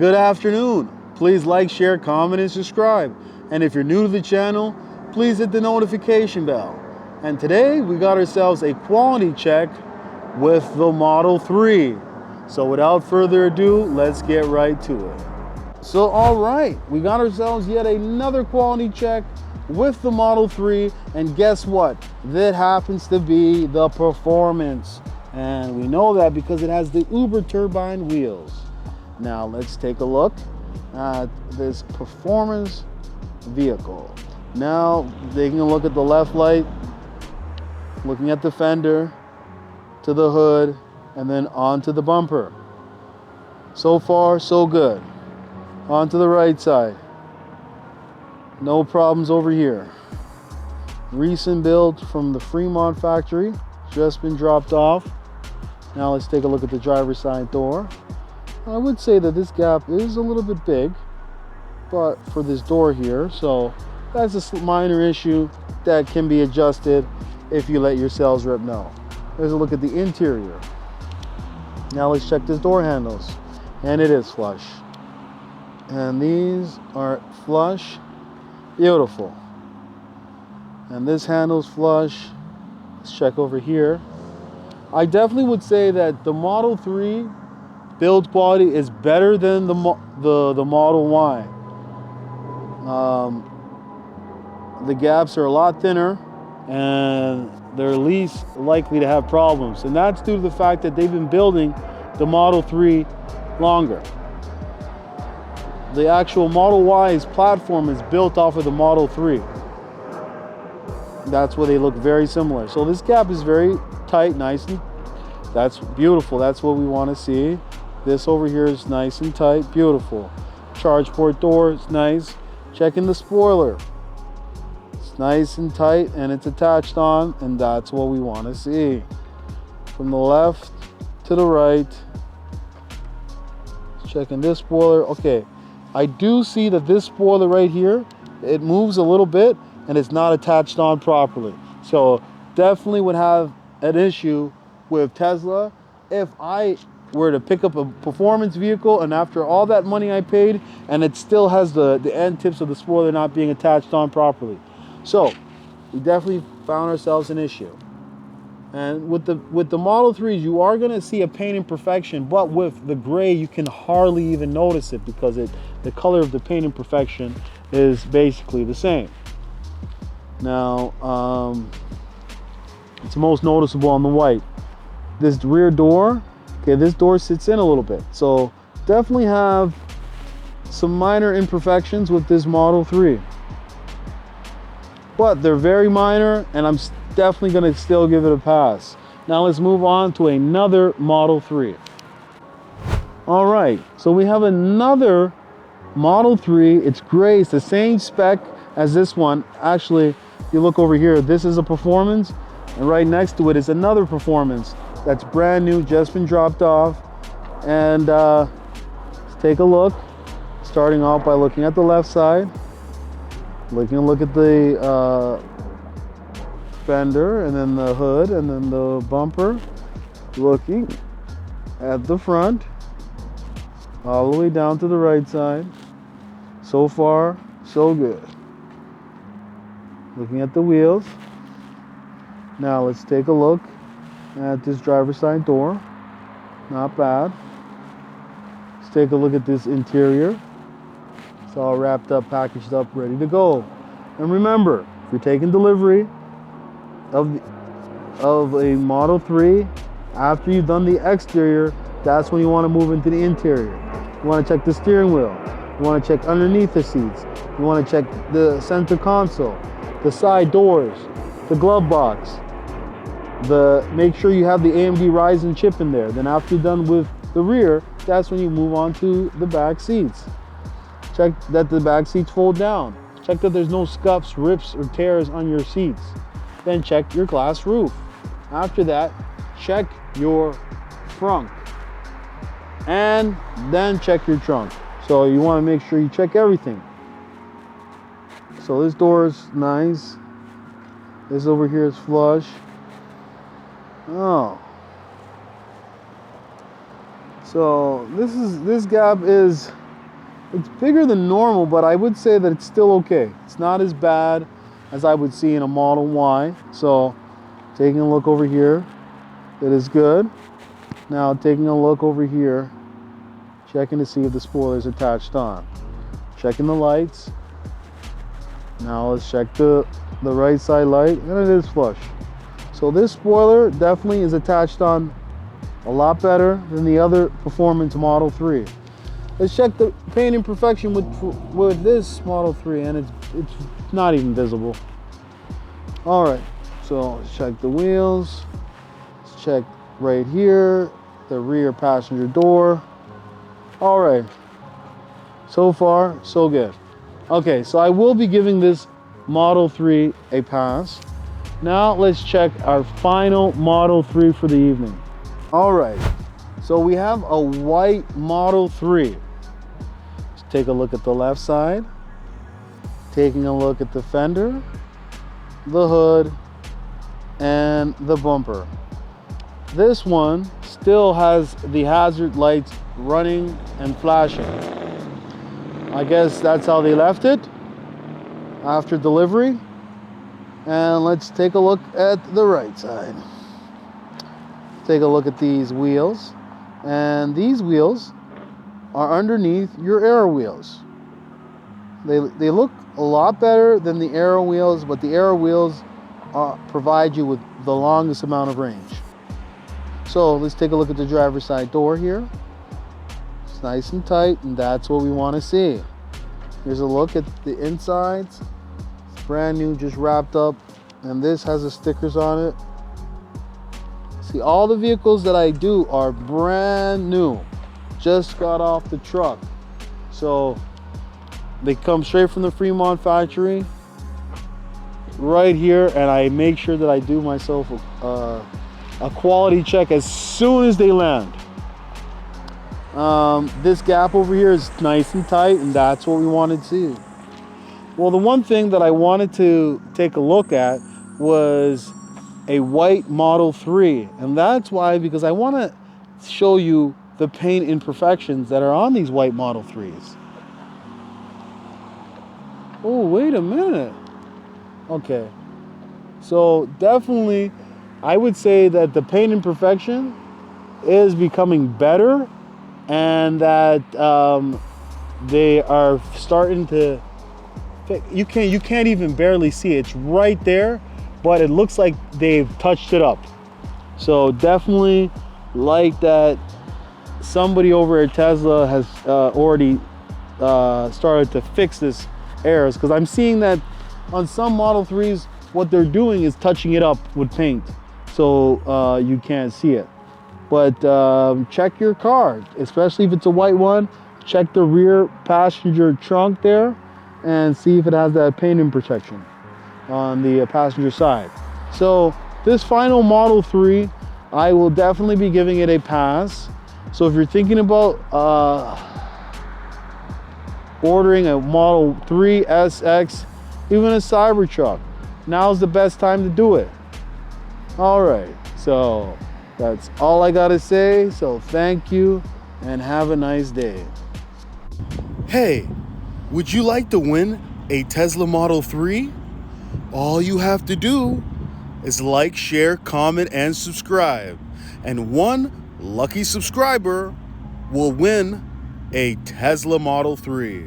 good afternoon. Please like, share, comment, and subscribe. And if you're new to the channel, please hit the notification bell. And today we got ourselves a quality check with the Model 3. So without further ado, let's get right to it. So all right, we got ourselves yet another quality check with the Model 3, and guess what? That happens to be the Performance. And we know that because it has the Uber turbine wheels. Now let's take a look at this Performance vehicle. Now taking a look at the left light, looking at the fender, to the hood, and then onto the bumper. So far, so good. Onto the right side. No problems over here. Recent build from the Fremont factory, just been dropped off. Now let's take a look at the driver's side door. I would say that this gap is a little bit big, but for this door here, so that's a minor issue that can be adjusted if you let your sales rep know. There's a look at the interior. Now let's check this door handles, and it is flush. And these are flush, beautiful. And this handle's flush. Let's check over here. I definitely would say that the Model 3 build quality is better than the Model Y. The gaps are a lot thinner and they're least likely to have problems. And that's due to the fact that they've been building the Model 3 longer. The actual Model Y's platform is built off of the Model 3. That's where they look very similar. So this gap is very tight, nice, and that's beautiful. That's what we want to see. This over here is nice and tight, beautiful. Charge port door is nice. Checking the spoiler. It's nice and tight and it's attached on, and that's what we want to see. From the left to the right. Checking this spoiler. Okay, I do see that this spoiler right here, it moves a little bit and it's not attached on properly. So definitely would have an issue with Tesla if I were to pick up a performance vehicle and after all that money I paid and it still has the end tips of the spoiler not being attached on properly. So we definitely found ourselves an issue. And with the Model 3s, you are going to see a paint imperfection, but with the gray you can hardly even notice it because the color of the paint imperfection is basically the same. Now it's most noticeable on the white. This rear door, okay, this door sits in a little bit, so definitely have some minor imperfections with this Model 3, but they're very minor and I'm definitely going to still give it a pass. Now let's move on to another Model 3. All right, so we have another Model 3. It's gray. It's the same spec as this one. Actually, if you look over here, this is a Performance, and right next to it is another Performance that's brand new, just been dropped off. And let's take a look, starting off by looking at the left side, look at the fender, and then the hood, and then the bumper, looking at the front, all the way down to the right side. So far, so good. Looking at the wheels. Now let's take a look at this driver's side door. Not bad. Let's take a look at this interior. It's all wrapped up, packaged up, ready to go. And remember, if you're taking delivery of a Model 3, after you've done the exterior, that's when you want to move into the interior. You want to check the steering wheel. You want to check underneath the seats. You want to check the center console, the side doors, the glove box. Make sure you have the AMD Ryzen chip in there. Then after you're done with the rear, that's when you move on to the back seats. Check that the back seats fold down. Check that there's no scuffs, rips, or tears on your seats. Then check your glass roof. After that, check your trunk. And then check your trunk. So you want to make sure you check everything. So this door is nice. This over here is flush. Oh. So this gap is It's bigger than normal, but I would say that it's still okay. It's not as bad as I would see in a Model Y. So taking a look over here, it is good. Now taking a look over here, checking to see if the spoiler is attached on. Checking the lights. Now let's check the right side light, and it is flush. So this spoiler definitely is attached on a lot better than the other Performance Model 3. Let's check the paint imperfection with this Model 3, and it's not even visible. All right, so let's check the wheels. Let's check right here, the rear passenger door. All right, so far so good. Okay, so I will be giving this Model 3 a pass. Now let's check our final Model 3 for the evening. All right, so we have a white Model 3. Let's take a look at the left side. Taking a look at the fender, the hood, and the bumper. This one still has the hazard lights running and flashing. I guess that's how they left it after delivery. And let's take a look at the right side. Take a look at these wheels, and these wheels are underneath your Aero wheels. They look a lot better than the Aero wheels, but the Aero wheels provide you with the longest amount of range. So let's take a look at the driver's side door here. It's nice and tight, and that's what we want to see. Here's a look at the insides. It's brand new, just wrapped up, and this has the stickers on it. See, all the vehicles that I do are brand new, just got off the truck. So they come straight from the Fremont factory right here, and I make sure that I do myself a quality check as soon as they land. This gap over here is nice and tight, and that's what we wanted to see. Well, the one thing that I wanted to take a look at was a white Model 3, and that's why, because I want to show you the paint imperfections that are on these white Model 3s. Oh, wait a minute. Okay, so definitely I would say that the paint imperfection is becoming better, and that they are starting to, you can't even barely see it. It's right there, but it looks like they've touched it up. So definitely like that somebody over at Tesla has already started to fix this errors, because I'm seeing that on some Model 3s what they're doing is touching it up with paint, so you can't see it. But check your car, especially if it's a white one. Check the rear passenger trunk there and see if it has that paint imperfection on the passenger side. So this final Model 3, I will definitely be giving it a pass. So if you're thinking about ordering a Model 3 SX, even a Cybertruck, now's the best time to do it. All right, so that's all I gotta say. So thank you and have a nice day. Hey, would you like to win a Tesla Model 3? All you have to do is like, share, comment, and subscribe. And one lucky subscriber will win a Tesla Model 3.